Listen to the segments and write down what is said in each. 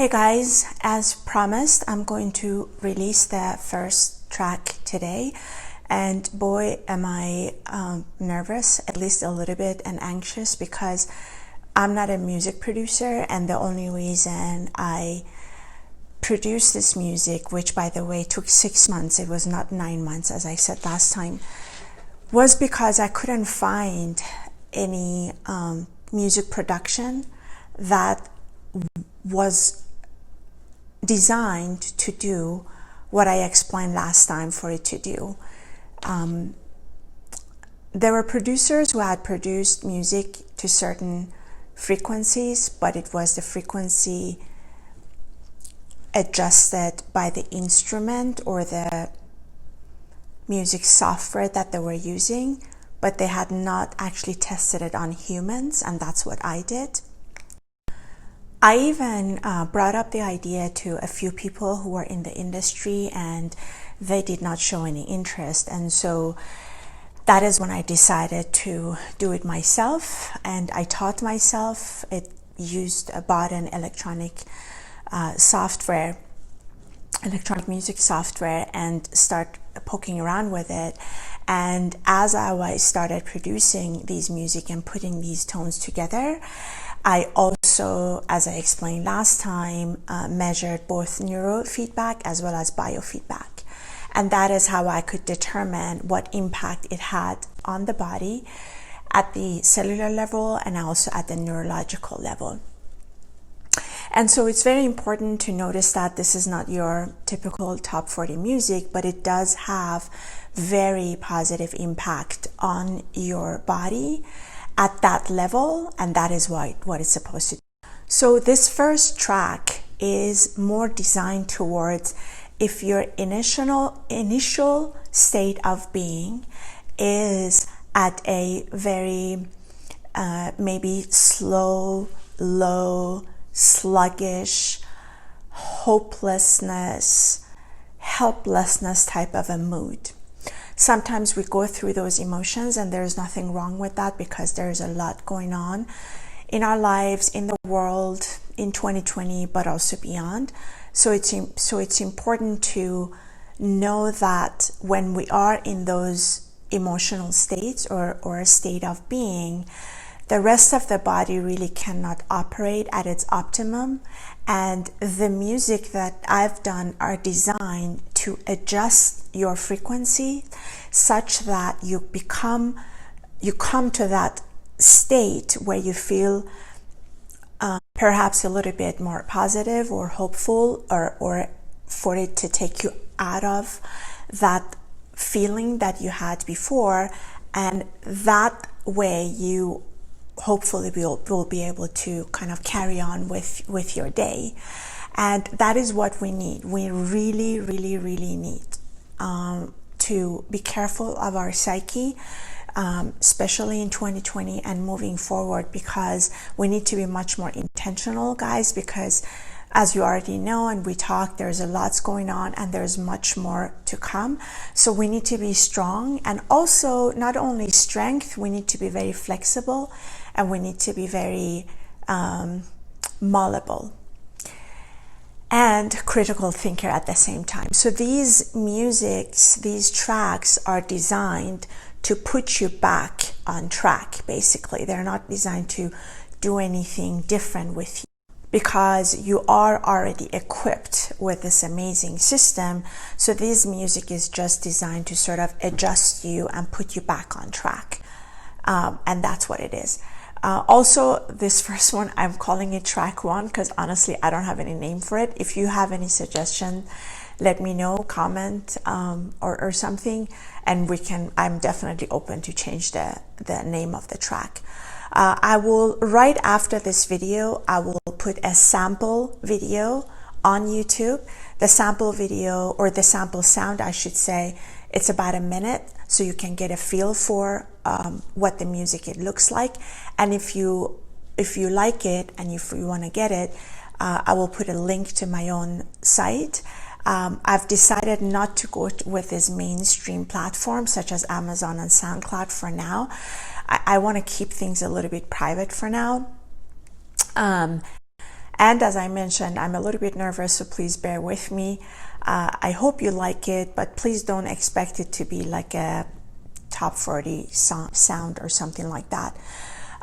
Hey guys, as promised, I'm going to release the first track today, and boy am I nervous, at least a little bit, and anxious, because I'm not a music producer, and the only reason I produced this music, which by the way took 6 months, it was not 9 months as I said last time, was because I couldn't find any music production that was designed to do what I explained last time for it to do. There were producers who had produced music to certain frequencies, but it was the frequency adjusted by the instrument or the music software that they were using, but they had not actually tested it on humans, and that's what I did. I even brought up the idea to a few people who were in the industry, and they did not show any interest, and so that is when I decided to do it myself, and I taught myself. It bought an electronic music software, and start poking around with it. And as I started producing these music and putting these tones together, I also, as I explained last time, measured both neurofeedback as well as biofeedback. And that is how I could determine what impact it had on the body at the cellular level and also at the neurological level. And so it's very important to notice that this is not your typical top 40 music, but it does have very positive impact on your body at that level, and that is what it's supposed to do. So this first track is more designed towards if your initial state of being is at a very maybe slow, low, sluggish, hopelessness, helplessness type of a mood. Sometimes we go through those emotions, and there's nothing wrong with that, because there's a lot going on in our lives, in the world, in 2020, but also beyond. So it's important to know that when we are in those emotional states or a state of being, the rest of the body really cannot operate at its optimum, and the music that I've done are designed to adjust your frequency such that you come to that state where you feel perhaps a little bit more positive or hopeful, or for it to take you out of that feeling that you had before, and that way you hopefully will be able to kind of carry on with your day. And that is what we need. We really, really, really need to be careful of our psyche, especially in 2020 and moving forward, because we need to be much more intentional, guys, because as you already know, and we talked, there's a lot going on, and there's much more to come. So we need to be strong, and also not only strength, we need to be very flexible, and we need to be very malleable and critical thinker at the same time. So these tracks are designed to put you back on track, basically. They're not designed to do anything different with you, because you are already equipped with this amazing system. So this music is just designed to sort of adjust you and put you back on track. And that's what it is. Also, this first one, I'm calling it track 1, because honestly, I don't have any name for it. If you have any suggestion, let me know, comment, or something, and I'm definitely open to change the name of the track. I will, right after this video, I will put a sample video on YouTube. The sample video, or the sample sound, I should say, it's about a minute, so you can get a feel for what the music it looks like. And if you like it and if you want to get it, I will put a link to my own site. I've decided not to go with this mainstream platforms such as Amazon and SoundCloud for now. I want to keep things a little bit private for now. And as I mentioned, I'm a little bit nervous, so please bear with me. I hope you like it, but please don't expect it to be like a top 40 sound or something like that.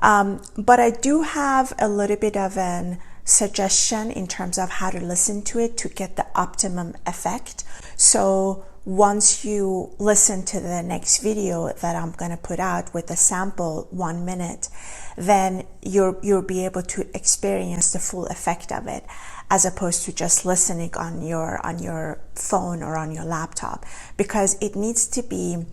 But I do have a little bit of an suggestion in terms of how to listen to it to get the optimum effect. So once you listen to the next video that I'm going to put out with the sample 1 minute, then you'll be able to experience the full effect of it, as opposed to just listening on your phone or on your laptop, because it needs to be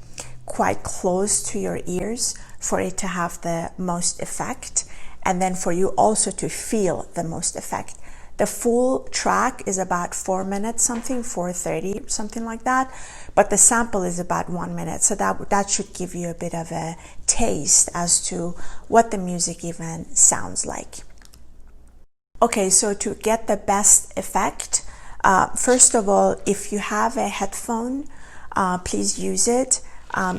quite close to your ears for it to have the most effect, and then for you also to feel the most effect. The full track is about 4 minutes something, 4:30, something like that, but the sample is about 1 minute, so that should give you a bit of a taste as to what the music even sounds like. Okay, so to get the best effect, first of all, if you have a headphone, please use it.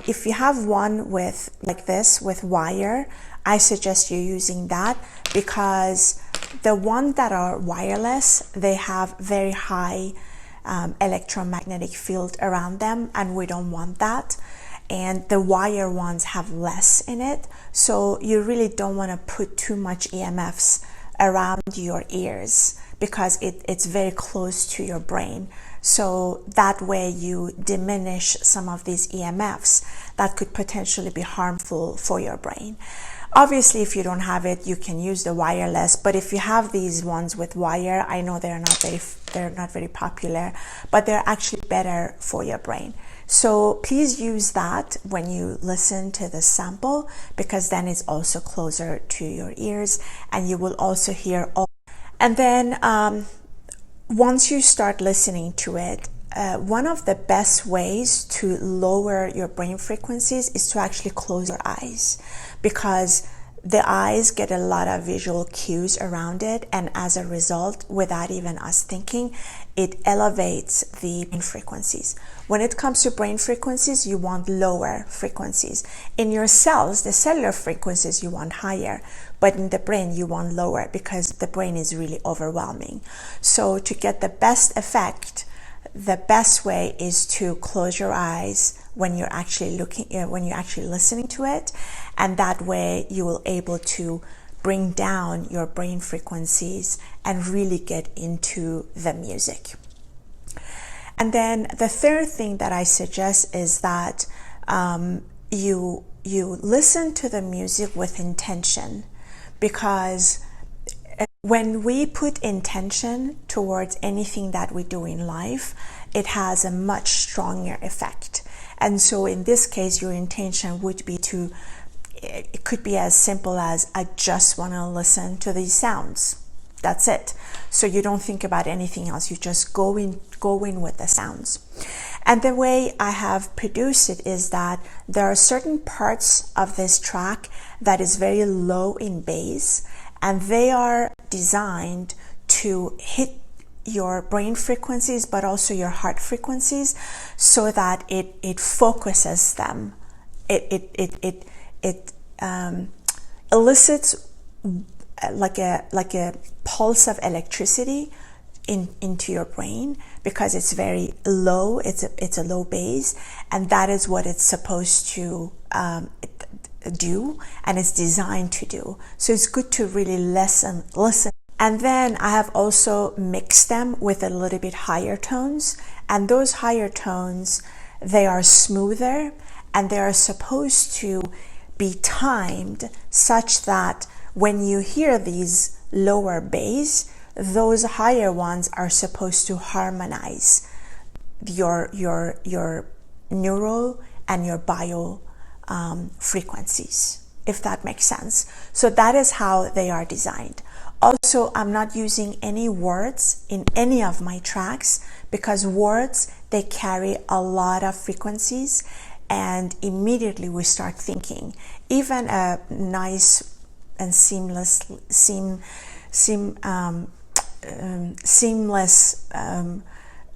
If you have one with like this with wire, I suggest you using that, because the ones that are wireless, they have very high electromagnetic field around them, and we don't want that. And the wire ones have less in it, so you really don't want to put too much EMFs around your ears, because it's very close to your brain. So that way you diminish some of these EMFs that could potentially be harmful for your brain. Obviously, if you don't have it, you can use the wireless, but if you have these ones with wire, I know they're not very popular, but they're actually better for your brain. So please use that when you listen to the sample, because then it's also closer to your ears, and you will also hear all. And then once you start listening to it, one of the best ways to lower your brain frequencies is to actually close your eyes, because the eyes get a lot of visual cues around it, and as a result, without even us thinking, it elevates the brain frequencies. When it comes to brain frequencies, you want lower frequencies. In your cells, the cellular frequencies, you want higher, but in the brain, you want lower, because the brain is really overwhelming. So to get the best effect, the best way is to close your eyes when you're actually listening to it, and that way you will able to bring down your brain frequencies and really get into the music. And then the third thing that I suggest is that you listen to the music with intention, because when we put intention towards anything that we do in life, it has a much stronger effect. And so in this case, your intention would be it could be as simple as, I just want to listen to these sounds. That's it. So you don't think about anything else. You just go in with the sounds. And the way I have produced it is that there are certain parts of this track that is very low in bass, and they are designed to hit your brain frequencies, but also your heart frequencies, so that it focuses them. It elicits like a pulse of electricity into your brain, because it's very low. It's a low bass, and that is what it's supposed to do, and it's designed to do. So it's good to really listen. And then I have also mixed them with a little bit higher tones, and those higher tones, they are smoother, and they are supposed to be timed such that when you hear these lower bass, those higher ones are supposed to harmonize your neural and your bio frequencies, if that makes sense. So that is how they are designed. Also, I'm not using any words in any of my tracks, because words, they carry a lot of frequencies, and immediately we start thinking. Even a nice and seamless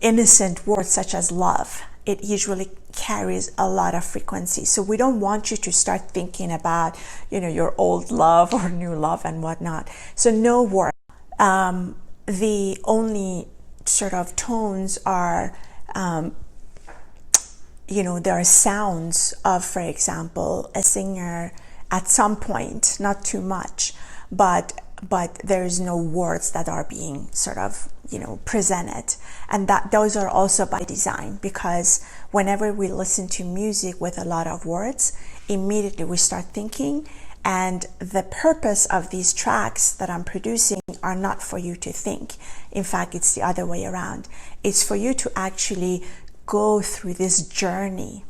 innocent word such as love, it usually carries a lot of frequency. So we don't want you to start thinking about, your old love or new love and whatnot. So no word. The only sort of tones are, there are sounds of, for example, a singer at some point, not too much, but there is no words that are being sort of, presented. And that those are also by design, because whenever we listen to music with a lot of words, immediately we start thinking. And the purpose of these tracks that I'm producing are not for you to think. In fact, it's the other way around. It's for you to actually go through this journey,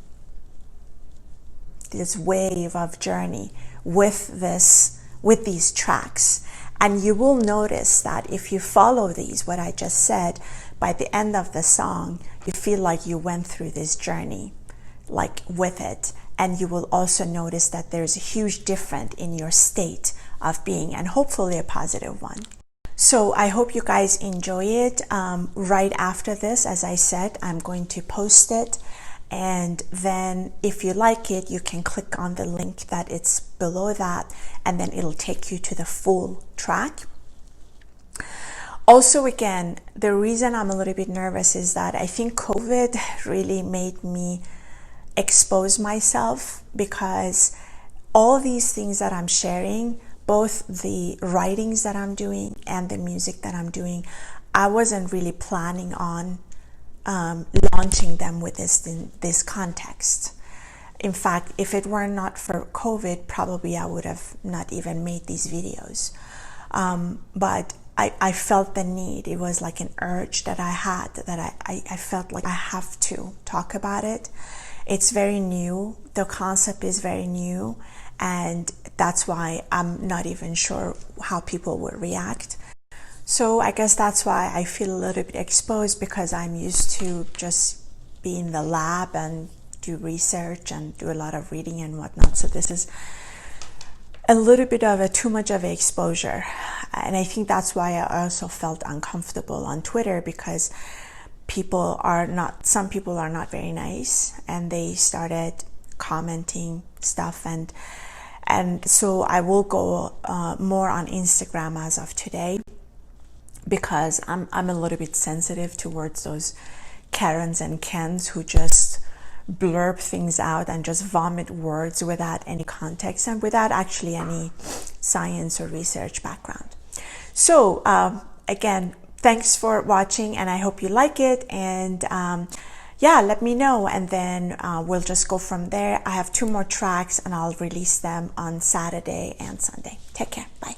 this wave of journey with these tracks. And you will notice that if you follow these, what I just said, by the end of the song, you feel like you went through this journey, like with it. And you will also notice that there's a huge difference in your state of being, and hopefully a positive one. So I hope you guys enjoy it. Right after this, as I said, I'm going to post it. And then if you like it, you can click on the link that it's below that, and then it'll take you to the full track. Also, again, the reason I'm a little bit nervous is that I think COVID really made me expose myself, because all these things that I'm sharing, both the writings that I'm doing and the music that I'm doing, I wasn't really planning on launching them with this context. In fact, if it were not for COVID, probably I would have not even made these videos. But I felt the need. It was like an urge that I had, that I felt like I have to talk about it. It's very new. The concept is very new, and that's why I'm not even sure how people would react. So I guess that's why I feel a little bit exposed, because I'm used to just be in the lab and do research and do a lot of reading and whatnot. So this is a little bit of too much of an exposure. And I think that's why I also felt uncomfortable on Twitter, because some people are not very nice, and they started commenting stuff, and so I will go more on Instagram as of today, because I'm a little bit sensitive towards those Karens and Kens who just blurb things out and just vomit words without any context and without actually any science or research background. So again, thanks for watching, and I hope you like it. And yeah, let me know, and then we'll just go from there. I have 2 more tracks, and I'll release them on Saturday and Sunday. Take care. Bye.